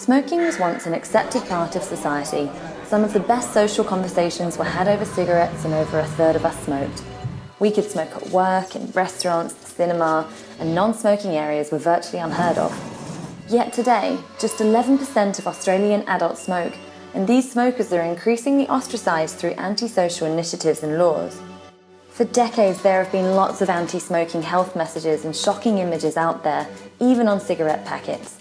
Smoking was once an accepted part of society. Some of the best social conversations were had over cigarettes, and over a third of us smoked. We could smoke at work, in restaurants, the cinema, and non-smoking areas were virtually unheard of. Yet today, just 11% of Australian adults smoke, and these smokers are increasingly ostracised through antisocial initiatives and laws. For decades, there have been lots of anti-smoking health messages and shocking images out there, even on cigarette packets.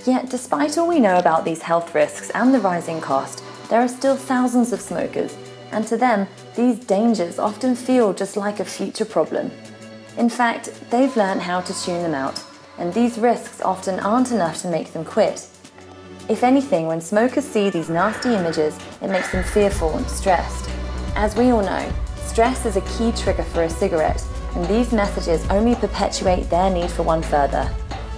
Yet, despite all we know about these health risks and the rising cost, there are still thousands of smokers, and to them, these dangers often feel just like a future problem. In fact, they've learned how to tune them out, and these risks often aren't enough to make them quit. If anything, when smokers see these nasty images, it makes them fearful and stressed. As we all know, stress is a key trigger for a cigarette, and these messages only perpetuate their need for one further.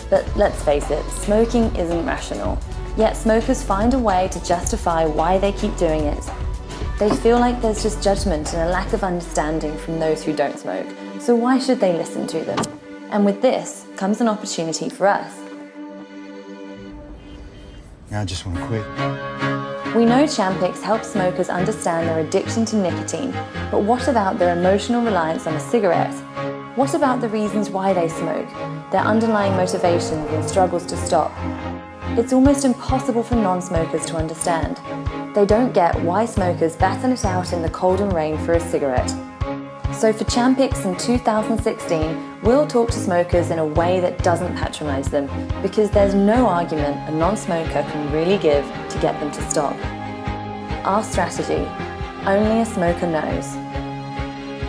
But let's face it, smoking isn't rational. Yet smokers find a way to justify why they keep doing it. They feel like there's just judgment and a lack of understanding from those who don't smoke, so why should they listen to them? And with this comes an opportunity for us. I just want to quit. We know Champix helps smokers understand their addiction to nicotine, but what about their emotional reliance on a cigarette? What about the reasons why they smoke, their underlying motivations and struggles to stop? It's almost impossible for non-smokers to understand. They don't get why smokers batten it out in the cold and rain for a cigarette. So for Champix in 2016, we'll talk to smokers in a way that doesn't patronise them, because there's no argument a non-smoker can really give to get them to stop. Our strategy: only a smoker knows.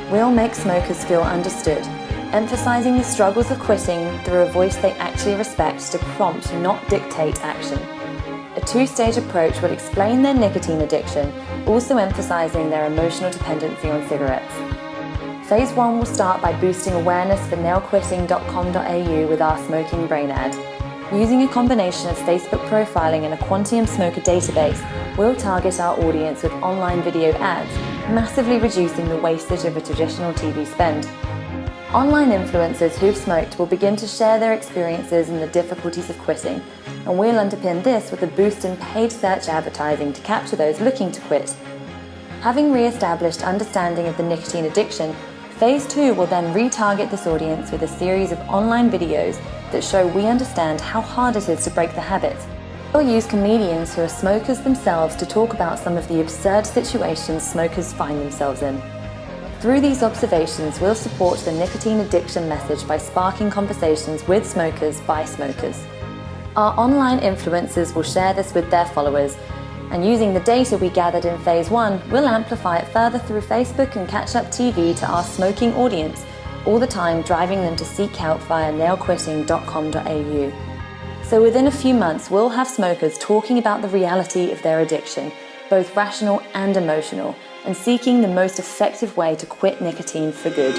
We'll make smokers feel understood, emphasising the struggles of quitting through a voice they actually respect to prompt, not dictate, action. A two-stage approach will explain their nicotine addiction, also emphasising their emotional dependency on cigarettes. Phase 1 will start by boosting awareness for nailquitting.com.au with our Smoking Brain ad. Using a combination of Facebook profiling and a Quantium smoker database, we'll target our audience with online video ads, massively reducing the wastage of a traditional TV spend. Online influencers who've smoked will begin to share their experiences and the difficulties of quitting, and we'll underpin this with a boost in paid search advertising to capture those looking to quit. Having re-established understanding of the nicotine addiction, Phase 2 will then retarget this audience with a series of online videos that show we understand how hard it is to break the habit. We'll use comedians who are smokers themselves to talk about some of the absurd situations smokers find themselves in. Through these observations, we'll support the nicotine addiction message by sparking conversations with smokers by smokers. Our online influencers will share this with their followers, and using the data we gathered in Phase 1, we'll amplify it further through Facebook and catch-up TV to our smoking audience, all the time driving them to seek help via nailquitting.com.au. So within a few months, we'll have smokers talking about the reality of their addiction, both rational and emotional, and seeking the most effective way to quit nicotine for good.